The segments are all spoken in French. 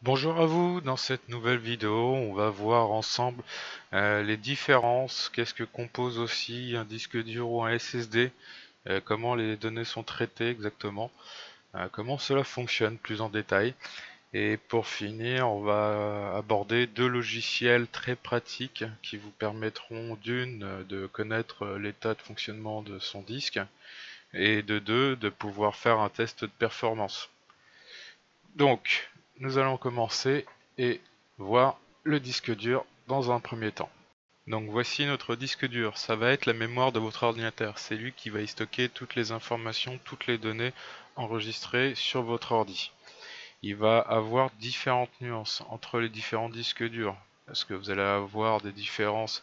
Bonjour à vous, dans cette nouvelle vidéo, on va voir ensemble les différences, qu'est-ce que compose aussi un disque dur ou un SSD, comment les données sont traitées exactement, comment cela fonctionne plus en détail. Et pour finir, on va aborder deux logiciels très pratiques qui vous permettront d'une de connaître l'état de fonctionnement de son disque et de deux de pouvoir faire un test de performance. Donc, nous allons commencer et voir le disque dur dans un premier temps. Donc voici notre disque dur, ça va être la mémoire de votre ordinateur, c'est lui qui va y stocker toutes les informations, toutes les données enregistrées sur votre ordi. Il va avoir différentes nuances entre les différents disques durs, parce que vous allez avoir des différences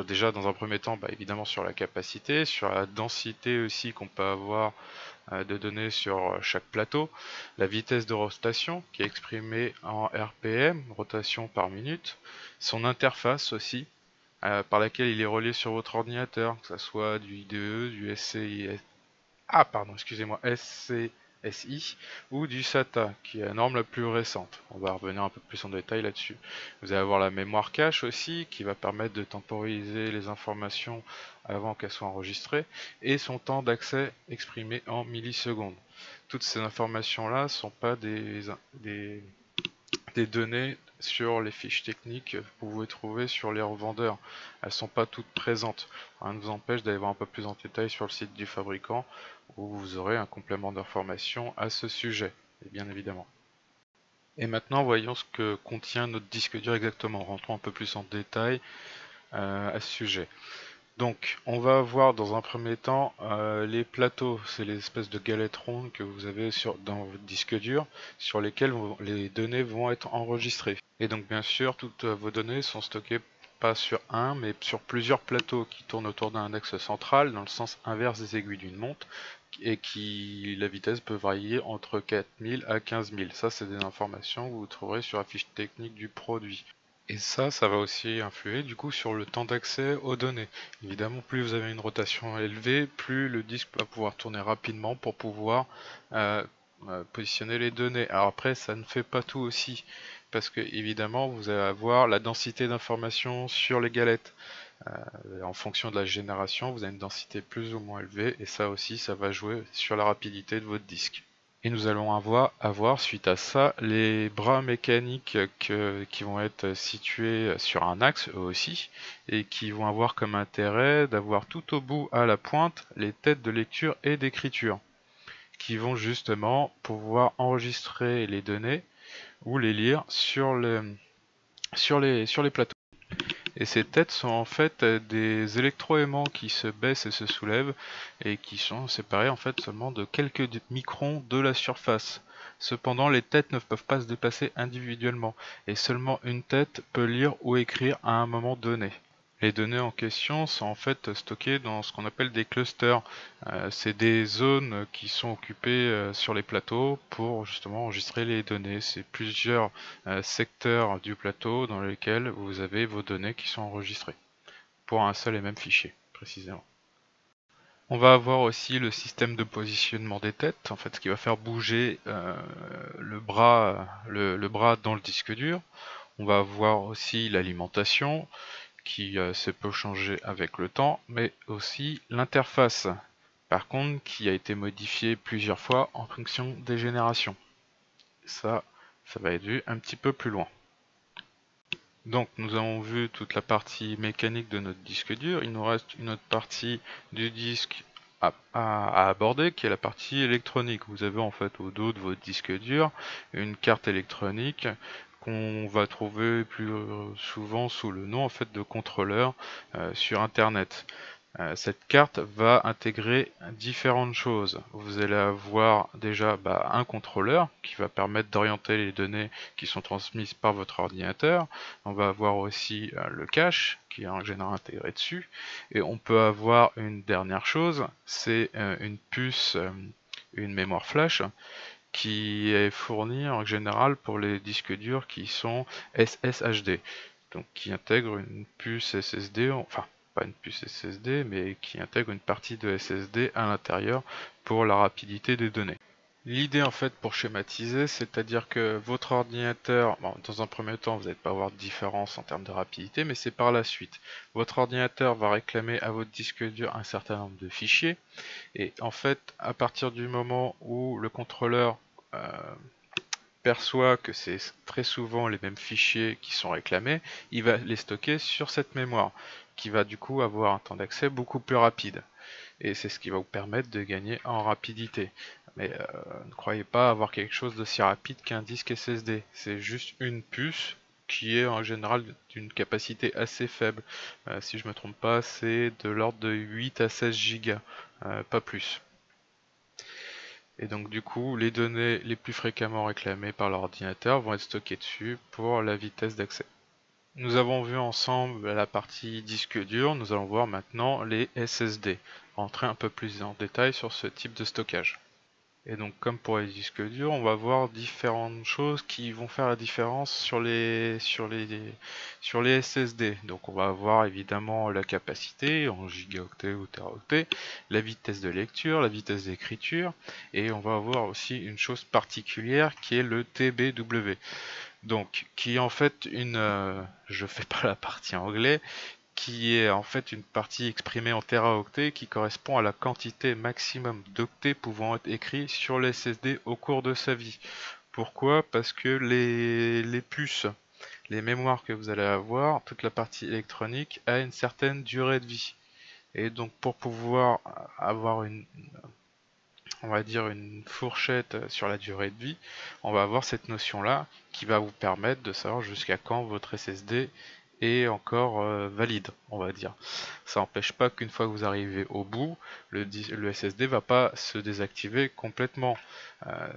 déjà dans un premier temps, évidemment sur la capacité, sur la densité aussi qu'on peut avoir de données sur chaque plateau, la vitesse de rotation qui est exprimée en RPM, rotation par minute, son interface aussi, par laquelle il est relié sur votre ordinateur, que ce soit du IDE, du SCI, excusez-moi, SCSI ou du SATA, qui est la norme la plus récente. On va revenir un peu plus en détail là-dessus. Vous allez avoir la mémoire cache aussi, qui va permettre de temporiser les informations avant qu'elles soient enregistrées, et son temps d'accès exprimé en millisecondes. Toutes ces informations-là ne sont pas des données sur les fiches techniques que vous pouvez trouver sur les revendeurs. Elles ne sont pas toutes présentes. Rien ne vous empêche d'aller voir un peu plus en détail sur le site du fabricant où vous aurez un complément d'information à ce sujet, et bien évidemment. Et maintenant, voyons ce que contient notre disque dur exactement. Rentrons un peu plus en détail à ce sujet. Donc, on va voir dans un premier temps les plateaux, c'est les espèces de galettes rondes que vous avez dans votre disque dur, sur lesquelles les données vont être enregistrées. Et donc, bien sûr, toutes vos données sont stockées pas sur un, mais sur plusieurs plateaux qui tournent autour d'un axe central, dans le sens inverse des aiguilles d'une montre, et la vitesse peut varier entre 4000 à 15000. Ça, c'est des informations que vous trouverez sur la fiche technique du produit. Et ça va aussi influer du coup sur le temps d'accès aux données. Évidemment, plus vous avez une rotation élevée, plus le disque va pouvoir tourner rapidement pour pouvoir euh, positionner les données. Alors après, ça ne fait pas tout aussi, parce que évidemment, vous allez avoir la densité d'informations sur les galettes. En fonction de la génération, vous avez une densité plus ou moins élevée, et ça aussi, ça va jouer sur la rapidité de votre disque. Et nous allons avoir suite à ça les bras mécaniques qui vont être situés sur un axe eux aussi et qui vont avoir comme intérêt d'avoir tout au bout à la pointe les têtes de lecture et d'écriture qui vont justement pouvoir enregistrer les données ou les lire sur les plateaux. Et ces têtes sont en fait des électroaimants qui se baissent et se soulèvent et qui sont séparés en fait seulement de quelques microns de la surface. Cependant, les têtes ne peuvent pas se déplacer individuellement et seulement une tête peut lire ou écrire à un moment donné. Les données en question sont en fait stockées dans ce qu'on appelle des clusters. C'est des zones qui sont occupées sur les plateaux pour justement enregistrer les données. C'est plusieurs secteurs du plateau dans lesquels vous avez vos données qui sont enregistrées pour un seul et même fichier précisément. On va avoir aussi le système de positionnement des têtes, en fait, ce qui va faire bouger le bras dans le disque dur. On va avoir aussi l'alimentation, qui se peut changer avec le temps, mais aussi l'interface, par contre, qui a été modifiée plusieurs fois en fonction des générations. Ça va être vu un petit peu plus loin. Donc nous avons vu toute la partie mécanique de notre disque dur, il nous reste une autre partie du disque à aborder qui est la partie électronique. Vous avez en fait au dos de votre disque dur une carte électronique qu'on va trouver plus souvent sous le nom en fait de contrôleur sur internet. Cette carte va intégrer différentes choses. Vous allez avoir déjà un contrôleur qui va permettre d'orienter les données qui sont transmises par votre ordinateur. On va avoir aussi le cache qui est en général intégré dessus. Et on peut avoir une dernière chose, c'est une puce, une mémoire flash qui est fournie en général pour les disques durs qui sont SSHD. Donc qui intègre une puce SSD, enfin pas une puce SSD, mais qui intègre une partie de SSD à l'intérieur pour la rapidité des données. L'idée en fait pour schématiser, c'est-à-dire que votre ordinateur, bon, dans un premier temps vous n'allez pas avoir de différence en termes de rapidité, mais c'est par la suite. Votre ordinateur va réclamer à votre disque dur un certain nombre de fichiers, et en fait à partir du moment où le contrôleur perçoit que c'est très souvent les mêmes fichiers qui sont réclamés, il va les stocker sur cette mémoire, qui va du coup avoir un temps d'accès beaucoup plus rapide. Et c'est ce qui va vous permettre de gagner en rapidité. Mais ne croyez pas avoir quelque chose d'aussi rapide qu'un disque SSD. C'est juste une puce qui est en général d'une capacité assez faible. Si je me trompe pas, c'est de l'ordre de 8 à 16 Go, pas plus. Et donc du coup, les données les plus fréquemment réclamées par l'ordinateur vont être stockées dessus pour la vitesse d'accès. Nous avons vu ensemble la partie disque dur, nous allons voir maintenant les SSD, rentrer un peu plus en détail sur ce type de stockage. Et donc comme pour les disques durs, on va voir différentes choses qui vont faire la différence sur les SSD. Donc on va avoir évidemment la capacité en gigaoctets ou teraoctets, la vitesse de lecture, la vitesse d'écriture, et on va avoir aussi une chose particulière qui est le TBW. Donc, qui est en fait je fais pas la partie anglais, qui est en fait une partie exprimée en teraoctets qui correspond à la quantité maximum d'octets pouvant être écrits sur le SSD au cours de sa vie. Pourquoi? Parce que les puces, les mémoires que vous allez avoir, toute la partie électronique a une certaine durée de vie. Et donc pour pouvoir avoir on va dire une fourchette sur la durée de vie, on va avoir cette notion-là qui va vous permettre de savoir jusqu'à quand votre SSD est encore valide, on va dire. Ça n'empêche pas qu'une fois que vous arrivez au bout, le SSD va pas se désactiver complètement.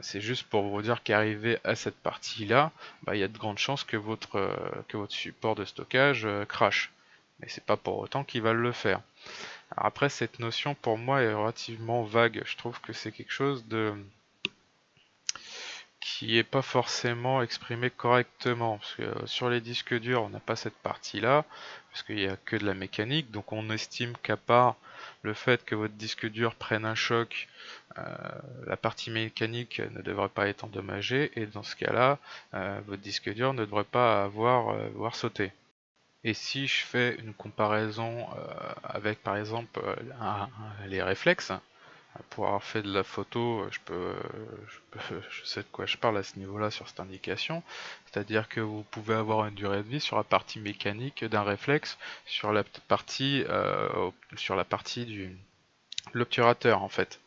C'est juste pour vous dire qu'arrivé à cette partie-là, bah, il y a de grandes chances que votre support de stockage crache. Mais c'est pas pour autant qu'il va le faire. Alors après, cette notion pour moi est relativement vague. Je trouve que c'est quelque chose qui est pas forcément exprimé correctement. Parce que sur les disques durs, on n'a pas cette partie-là, parce qu'il n'y a que de la mécanique. Donc on estime qu'à part le fait que votre disque dur prenne un choc, euh, la partie mécanique ne devrait pas être endommagée. Et dans ce cas-là, votre disque dur ne devrait pas avoir sauté. Et si je fais une comparaison avec par exemple les réflexes, pour avoir fait de la photo, je sais de quoi je parle à ce niveau-là sur cette indication. C'est-à-dire que vous pouvez avoir une durée de vie sur la partie mécanique d'un réflexe, sur la partie du l'obturateur en fait.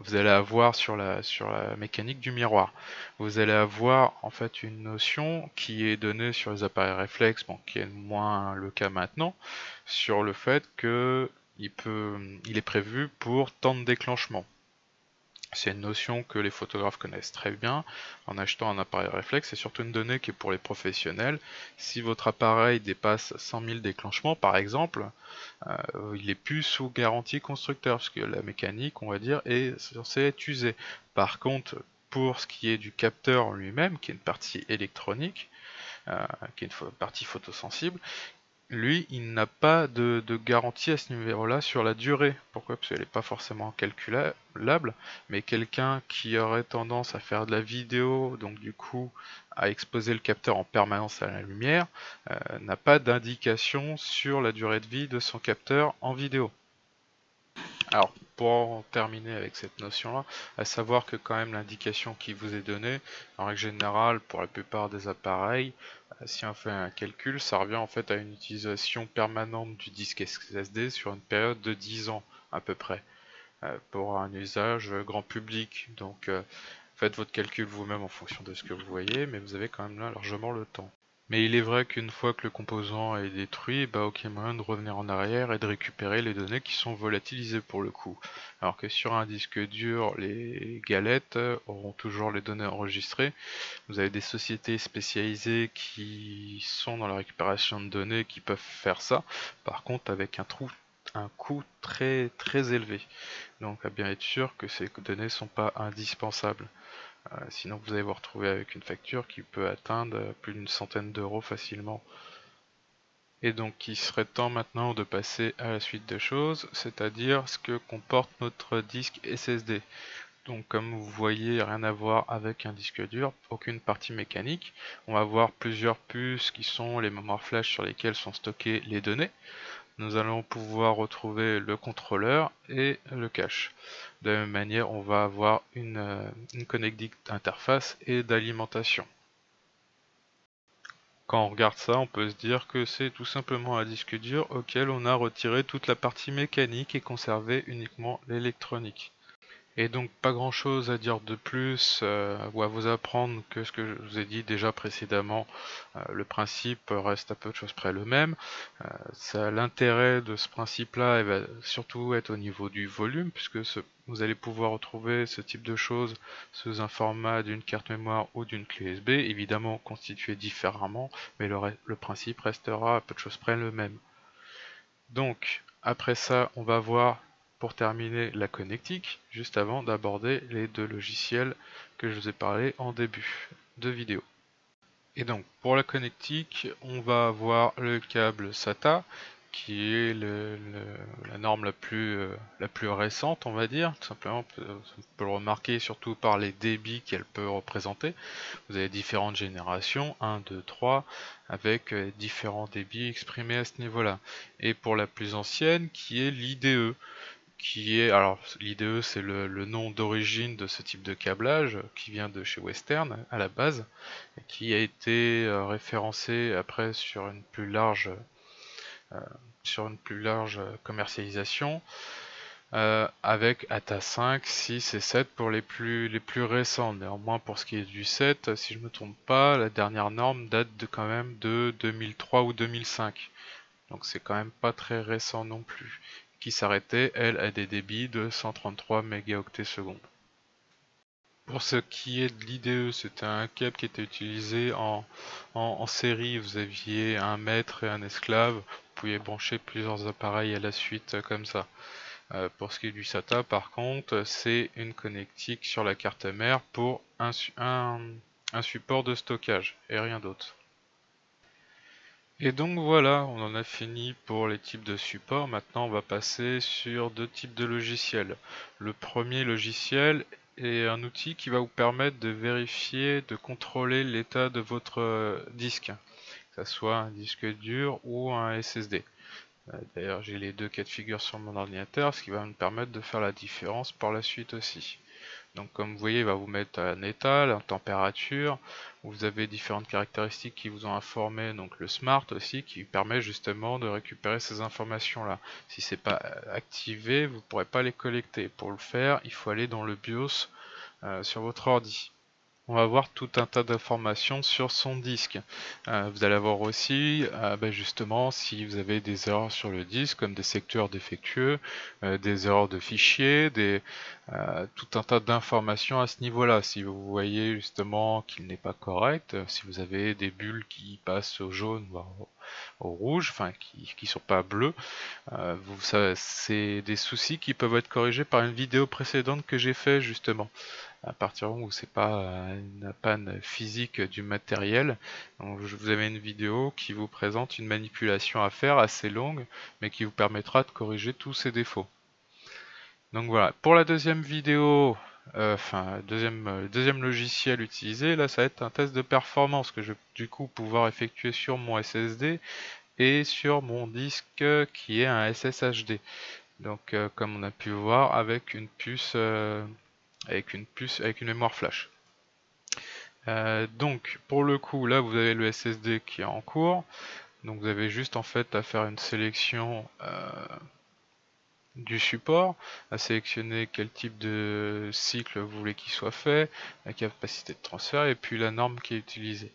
Vous allez avoir sur la mécanique du miroir, vous allez avoir en fait une notion qui est donnée sur les appareils réflexes, bon, qui est moins le cas maintenant, sur le fait que il est prévu pour temps de déclenchement. C'est une notion que les photographes connaissent très bien en achetant un appareil réflexe. C'est surtout une donnée qui est pour les professionnels. Si votre appareil dépasse 100 000 déclenchements par exemple, il est plus sous garantie constructeur parce que la mécanique, on va dire, est censée être usée. Par contre, pour ce qui est du capteur lui-même, qui est une partie électronique, qui est une partie photosensible, lui, il n'a pas de garantie à ce niveau-là sur la durée. Pourquoi? Parce qu'elle n'est pas forcément calculable, mais quelqu'un qui aurait tendance à faire de la vidéo, donc du coup à exposer le capteur en permanence à la lumière, n'a pas d'indication sur la durée de vie de son capteur en vidéo. Alors, pour en terminer avec cette notion-là, à savoir que quand même l'indication qui vous est donnée, en règle générale, pour la plupart des appareils, si on fait un calcul, ça revient en fait à une utilisation permanente du disque SSD sur une période de 10 ans à peu près, pour un usage grand public. Donc, faites votre calcul vous-même en fonction de ce que vous voyez, mais vous avez quand même là largement le temps. Mais il est vrai qu'une fois que le composant est détruit, bah aucun moyen de revenir en arrière et de récupérer les données qui sont volatilisées pour le coup. Alors que sur un disque dur, les galettes auront toujours les données enregistrées. Vous avez des sociétés spécialisées qui sont dans la récupération de données qui peuvent faire ça. Par contre, avec un coût très très élevé. Donc à bien être sûr que ces données ne sont pas indispensables. Sinon vous allez vous retrouver avec une facture qui peut atteindre plus d'une centaine d'euros facilement. Et donc il serait temps maintenant de passer à la suite des choses, c'est-à-dire ce que comporte notre disque SSD. Donc comme vous voyez, rien à voir avec un disque dur, aucune partie mécanique. On va voir plusieurs puces qui sont les mémoires flash sur lesquelles sont stockées les données. Nous allons pouvoir retrouver le contrôleur et le cache. De la même manière, on va avoir une connectique d'interface et d'alimentation. Quand on regarde ça, on peut se dire que c'est tout simplement un disque dur auquel on a retiré toute la partie mécanique et conservé uniquement l'électronique. Et donc pas grand chose à dire de plus ou à vous apprendre que ce que je vous ai dit déjà précédemment. Le principe reste à peu de choses près le même. L'intérêt de ce principe-là va surtout être au niveau du volume, puisque vous allez pouvoir retrouver ce type de choses sous un format d'une carte mémoire ou d'une clé USB, évidemment constitué différemment, mais le principe restera à peu de choses près le même. Donc, après ça, on va voir pour terminer la connectique, juste avant d'aborder les deux logiciels que je vous ai parlé en début de vidéo. Et donc, pour la connectique, on va avoir le câble SATA, qui est la norme la plus récente, on va dire. Tout simplement, on peut le remarquer surtout par les débits qu'elle peut représenter. Vous avez différentes générations, 1, 2, 3, avec différents débits exprimés à ce niveau-là. Et pour la plus ancienne, qui est l'IDE, alors l'IDE c'est le nom d'origine de ce type de câblage, qui vient de chez Western à la base, et qui a été référencé après euh, sur une plus large commercialisation, avec ATA 5, 6 et 7 pour les plus récents. Néanmoins, pour ce qui est du 7, si je ne me trompe pas, la dernière norme date quand même de 2003 ou 2005. Donc c'est quand même pas très récent non plus. Qui s'arrêtait, elle, à des débits de 133 mégaoctets secondes. Pour ce qui est de l'IDE, c'était un câble qui était utilisé en série. Vous aviez un maître et un esclave. Vous pouviez brancher plusieurs appareils à la suite comme ça. Pour ce qui est du SATA, par contre, c'est une connectique sur la carte mère pour un support de stockage et rien d'autre. Et donc voilà, on en a fini pour les types de supports. Maintenant, on va passer sur deux types de logiciels. Le premier logiciel est un outil qui va vous permettre de vérifier, de contrôler l'état de votre disque, que ce soit un disque dur ou un SSD. D'ailleurs, j'ai les deux cas de figure sur mon ordinateur, ce qui va me permettre de faire la différence par la suite aussi. Donc comme vous voyez, il va vous mettre un état, la température, vous avez différentes caractéristiques qui vous ont informé, donc le smart aussi, qui permet justement de récupérer ces informations-là. Si c'est pas activé, vous ne pourrez pas les collecter. Pour le faire, il faut aller dans le BIOS sur votre ordi. On va voir tout un tas d'informations sur son disque. Vous allez voir aussi justement si vous avez des erreurs sur le disque comme des secteurs défectueux, des erreurs de fichiers, tout un tas d'informations à ce niveau-là. Si vous voyez justement qu'il n'est pas correct, si vous avez des bulles qui passent au jaune voire au rouge, enfin qui sont pas bleues, c'est des soucis qui peuvent être corrigés par une vidéo précédente que j'ai fait justement. À partir du moment où c'est pas une panne physique du matériel. Donc, vous avez une vidéo qui vous présente une manipulation à faire assez longue, mais qui vous permettra de corriger tous ces défauts. Donc voilà, pour la deuxième vidéo, deuxième logiciel utilisé, là ça va être un test de performance que je vais du coup pouvoir effectuer sur mon SSD et sur mon disque qui est un SSHD. Donc comme on a pu voir avec une puce avec une mémoire flash. Donc pour le coup là vous avez le SSD qui est en cours, donc vous avez juste en fait à faire une sélection du support, à sélectionner quel type de cycle vous voulez qu'il soit fait, la capacité de transfert et puis la norme qui est utilisée.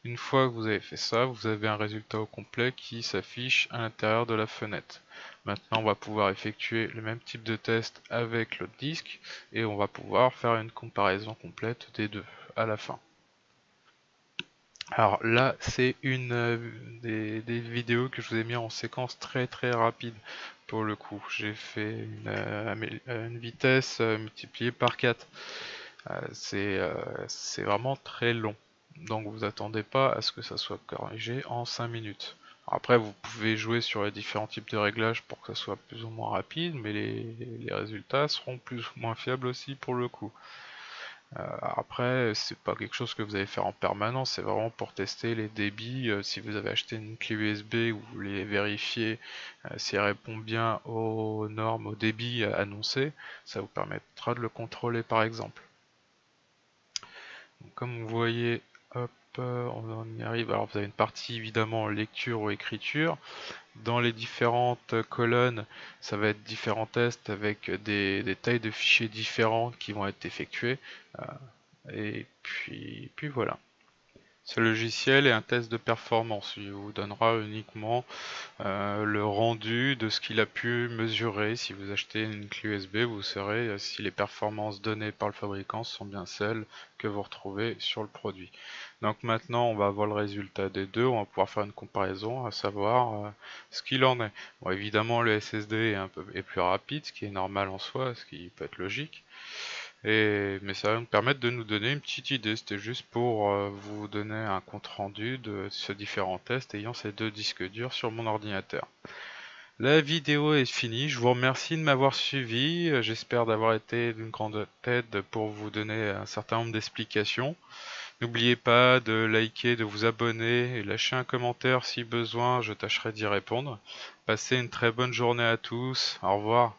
Une fois que vous avez fait ça, vous avez un résultat au complet qui s'affiche à l'intérieur de la fenêtre. Maintenant, on va pouvoir effectuer le même type de test avec le disque et on va pouvoir faire une comparaison complète des deux à la fin. Alors là, c'est une des vidéos que je vous ai mis en séquence très rapide pour le coup. J'ai fait une vitesse multipliée par 4. C'est vraiment très long. Donc vous attendez pas à ce que ça soit corrigé en 5 minutes. Après, vous pouvez jouer sur les différents types de réglages pour que ça soit plus ou moins rapide, mais les résultats seront plus ou moins fiables aussi pour le coup. Après, c'est pas quelque chose que vous allez faire en permanence, c'est vraiment pour tester les débits. Si vous avez acheté une clé USB, vous voulez vérifier si elle répond bien aux normes, au débit annoncé, ça vous permettra de le contrôler par exemple. Donc, comme vous voyez, hop, on y arrive. Alors vous avez une partie évidemment lecture ou écriture. Dans les différentes colonnes, ça va être différents tests avec des tailles de fichiers différentes qui vont être effectués. Et puis voilà. Ce logiciel est un test de performance. Il vous donnera uniquement le rendu de ce qu'il a pu mesurer. Si vous achetez une clé USB, vous saurez si les performances données par le fabricant sont bien celles que vous retrouvez sur le produit. Donc maintenant, on va avoir le résultat des deux. On va pouvoir faire une comparaison, à savoir ce qu'il en est. Bon, évidemment, le SSD est plus rapide, ce qui est normal en soi, ce qui peut être logique. Mais ça va nous permettre de nous donner une petite idée. C'était juste pour vous donner un compte rendu de ces différents tests ayant ces deux disques durs sur mon ordinateur. La vidéo est finie. Je vous remercie de m'avoir suivi. J'espère d'avoir été d'une grande aide pour vous donner un certain nombre d'explications. N'oubliez pas de liker, de vous abonner et lâcher un commentaire si besoin. Je tâcherai d'y répondre. Passez une très bonne journée à tous. Au revoir.